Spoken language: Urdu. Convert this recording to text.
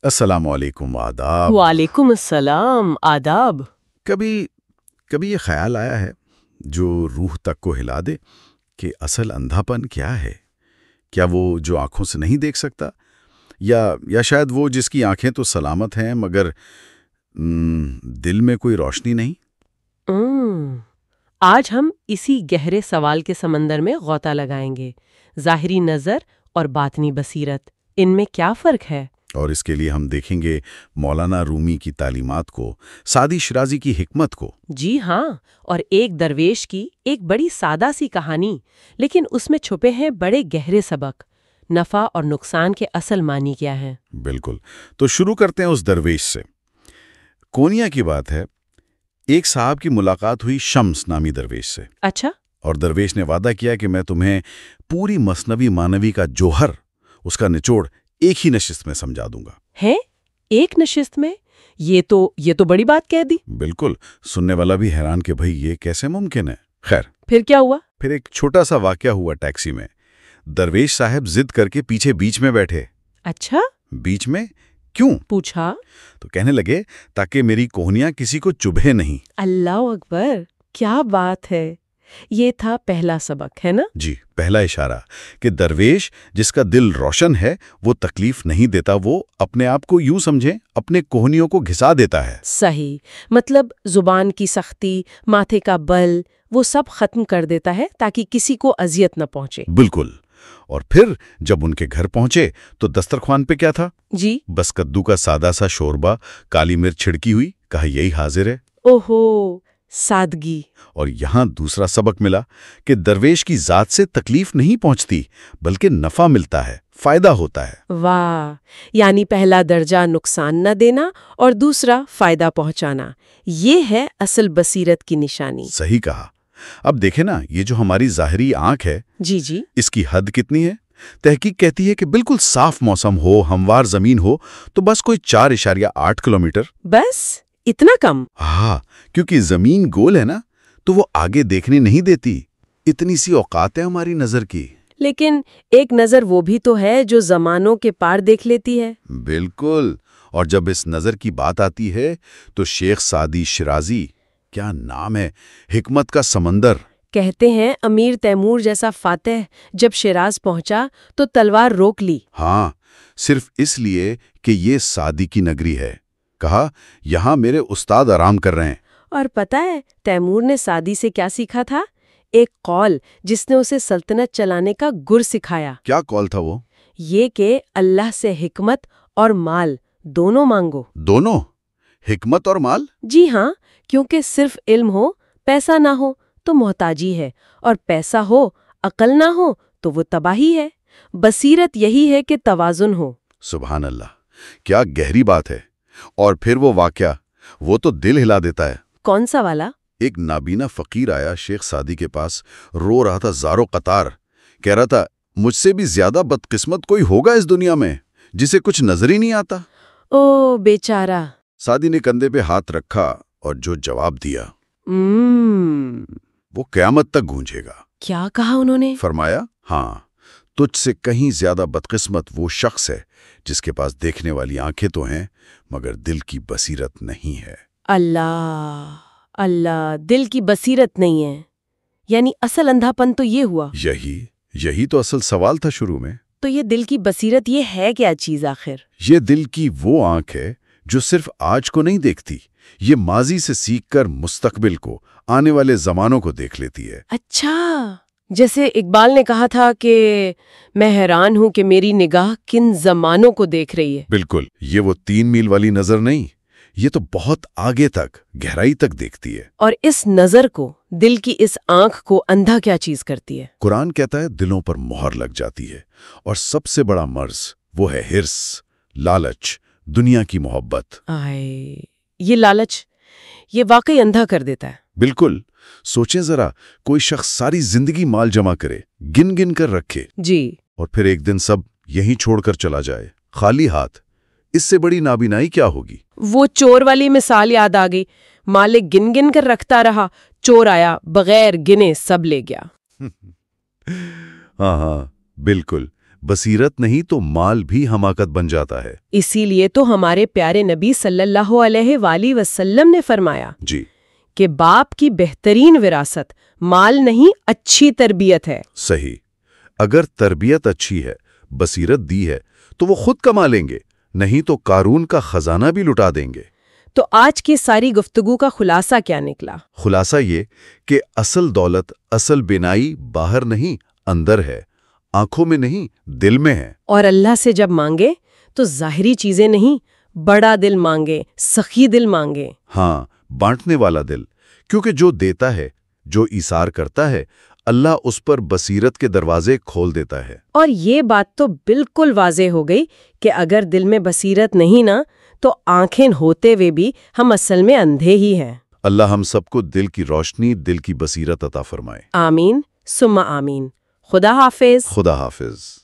السلام علیکم، آداب۔ وعلیکم السلام، آداب۔ کبھی کبھی یہ خیال آیا ہے جو روح تک کو ہلا دے کہ اصل اندھا پن کیا ہے؟ کیا وہ جو آنکھوں سے نہیں دیکھ سکتا، یا شاید وہ جس کی آنکھیں تو سلامت ہیں مگر دل میں کوئی روشنی نہیں؟ آج ہم اسی گہرے سوال کے سمندر میں غوطہ لگائیں گے۔ ظاہری نظر اور باطنی بصیرت، ان میں کیا فرق ہے؟ اور اس کے لیے ہم دیکھیں گے مولانا رومی کی تعلیمات کو، سعدی شرازی کی حکمت کو۔ جی ہاں، اور ایک درویش کی ایک بڑی سادہ سی کہانی، لیکن اس میں چھپے ہیں بڑے گہرے سبق۔ نفع اور نقصان کے اصل معنی کیا ہیں؟ بالکل، تو شروع کرتے ہیں اس درویش سے۔ کونیا کی بات ہے، ایک صاحب کی ملاقات ہوئی شمس نامی درویش سے۔ اچھا۔ اور درویش نے وعدہ کیا کہ میں تمہیں پوری مثنوی مانوی کا جوہر، اس کا نچوڑ ایک ہی نشست میں سمجھا دوں گا۔ ہے ایک نشست میں؟ یہ تو بڑی بات کہہ دی۔ بالکل، سننے والا بھی حیران کہ بھئی یہ کیسے ممکن ہے۔ خیر، پھر کیا ہوا؟ پھر ایک چھوٹا سا واقعہ ہوا ٹیکسی میں۔ درویش صاحب ضد کر کے پیچھے بیچ میں بیٹھے۔ اچھا، بیچ میں کیوں؟ پوچھا تو کہنے لگے تاکہ میری کوہنیاں کسی کو چبھے نہیں۔ اللہ اکبر، کیا بات ہے! یہ تھا پہلا سبق، ہے نا؟ جی، پہلا اشارہ کہ درویش جس کا دل روشن ہے وہ تکلیف نہیں دیتا، وہ اپنے آپ کو یوں سمجھیں اپنے کوہنیوں کو گھسا دیتا ہے۔ صحیح، مطلب زبان کی سختی، ماتھے کا بل، وہ سب ختم کر دیتا ہے تاکہ کسی کو اذیت نہ پہنچے۔ بالکل۔ اور پھر جب ان کے گھر پہنچے تو دسترخوان پہ کیا تھا؟ جی، بس کدو کا سادہ سا شوربہ، کالی مرچ چھڑکی ہوئی، کہا یہی حاضر ہے۔ اوہو، سادگی۔ اور یہاں دوسرا سبق ملا کہ درویش کی ذات سے تکلیف نہیں پہنچتی بلکہ نفع ملتا ہے، فائدہ ہوتا ہے۔ واہ، یعنی پہلا درجہ نقصان نہ دینا اور دوسرا فائدہ پہنچانا، یہ ہے اصل بصیرت کی نشانی۔ صحیح کہا۔ اب دیکھیں نا، یہ جو ہماری ظاہری آنکھ ہے، جی جی، اس کی حد کتنی ہے؟ تحقیق کہتی ہے کہ بالکل صاف موسم ہو، ہموار زمین ہو تو بس کوئی 4.8 کلومیٹر۔ بس اتنا کم؟ ہاں، کیونکہ زمین گول ہے نا تو وہ آگے دیکھنے نہیں دیتی۔ اتنی سی اوقات ہے ہماری نظر کی۔ لیکن ایک نظر وہ بھی تو ہے جو زمانوں کے پار دیکھ لیتی ہے۔ بالکل، اور جب اس نظر کی بات آتی ہے تو شیخ سعدی شرازی، کیا نام ہے، حکمت کا سمندر۔ کہتے ہیں امیر تیمور جیسا فاتح جب شیراز پہنچا تو تلوار روک لی۔ ہاں، صرف اس لیے کہ یہ سعدی کی نگری ہے۔ کہا یہاں میرے استاد آرام کر رہے ہیں۔ اور پتہ ہے تیمور نے سعدی سے کیا سیکھا تھا؟ ایک قول جس نے اسے سلطنت چلانے کا گر سکھایا۔ کیا قول تھا وہ؟ یہ کہ اللہ سے حکمت اور مال دونوں مانگو۔ دونوں؟ حکمت اور مال؟ جی ہاں، کیونکہ صرف علم ہو، پیسہ نہ ہو تو محتاجی ہے، اور پیسہ ہو، عقل نہ ہو تو وہ تباہی ہے۔ بصیرت یہی ہے کہ توازن ہو۔ سبحان اللہ، کیا گہری بات ہے۔ اور پھر وہ واقعہ، وہ تو دل ہلا دیتا ہے۔ کون سا والا؟ ایک نابینا فقیر آیا شیخ سعدی کے پاس، رو رہا تھا زارو قطار، کہہ رہا تھا مجھ سے بھی زیادہ بدقسمت کوئی ہوگا اس دنیا میں جسے کچھ نظر ہی نہیں آتا۔ او بیچارہ۔ سعدی نے کندھے پہ ہاتھ رکھا اور جو جواب دیا وہ قیامت تک گونجے گا۔ کیا کہا انہوں نے؟ فرمایا ہاں، تجھ سے کہیں زیادہ بدقسمت وہ شخص ہے جس کے پاس دیکھنے والی آنکھیں تو ہیں مگر دل کی بصیرت نہیں ہے۔ اللہ اللہ، دل کی بصیرت نہیں ہے، یعنی اصل اندھا پن تو یہ ہوا۔ یہی تو اصل سوال تھا شروع میں۔ تو یہ دل کی بصیرت یہ ہے کیا چیز آخر؟ یہ دل کی وہ آنکھ ہے جو صرف آج کو نہیں دیکھتی، یہ ماضی سے سیکھ کر مستقبل کو، آنے والے زمانوں کو دیکھ لیتی ہے۔ اچھا، جیسے اقبال نے کہا تھا کہ میں حیران ہوں کہ میری نگاہ کن زمانوں کو دیکھ رہی ہے۔ بالکل، یہ وہ 3 میل والی نظر نہیں، یہ تو بہت آگے تک، گہرائی تک دیکھتی ہے۔ اور اس نظر کو، دل کی اس آنکھ کو اندھا کیا چیز کرتی ہے؟ قرآن کہتا ہے دلوں پر مہر لگ جاتی ہے، اور سب سے بڑا مرض وہ ہے حرص، لالچ، دنیا کی محبت۔ آئے، یہ لالچ، یہ واقعی اندھا کر دیتا ہے۔ بالکل، سوچیں ذرا، کوئی شخص ساری زندگی مال جمع کرے، گن گن کر رکھے، جی، اور پھر ایک دن سب یہیں چھوڑ کر چلا جائے خالی ہاتھ، اس سے بڑی نابینائی کیا ہوگی؟ وہ چور والی مثال یاد آ گئی، مالک گن گن کر رکھتا رہا، چور آیا بغیر گنے سب لے گیا۔ ہاں، بالکل، بصیرت نہیں تو مال بھی حماقت بن جاتا ہے۔ اسی لیے تو ہمارے پیارے نبی صلی اللہ علیہ وآلہ وسلم نے فرمایا جی کہ باپ کی بہترین وراثت مال نہیں اچھی تربیت ہے۔ صحیح۔ اگر تربیت اچھی ہے، بصیرت دی ہے، تو وہ خود کما لیں گے، نہیں تو قارون کا خزانہ بھی لٹا دیں گے۔ تو آج کی ساری گفتگو کا خلاصہ کیا نکلا؟ خلاصہ یہ کہ اصل دولت، اصل بینائی باہر نہیں اندر ہے، آنکھوں میں نہیں دل میں ہے۔ اور اللہ سے جب مانگے تو ظاہری چیزیں نہیں، بڑا دل مانگے، سخی دل مانگے۔ ہاں، بانٹنے والا دل، کیونکہ جو دیتا ہے، جو ایثار کرتا ہے، اللہ اس پر بصیرت کے دروازے کھول دیتا ہے۔ اور یہ بات تو بالکل واضح ہو گئی کہ اگر دل میں بصیرت نہیں نا تو آنکھیں ہوتے ہوئے بھی ہم اصل میں اندھے ہی ہیں۔ اللہ ہم سب کو دل کی روشنی، دل کی بصیرت عطا فرمائے۔ آمین ثم آمین۔ خدا حافظ۔ خدا حافظ۔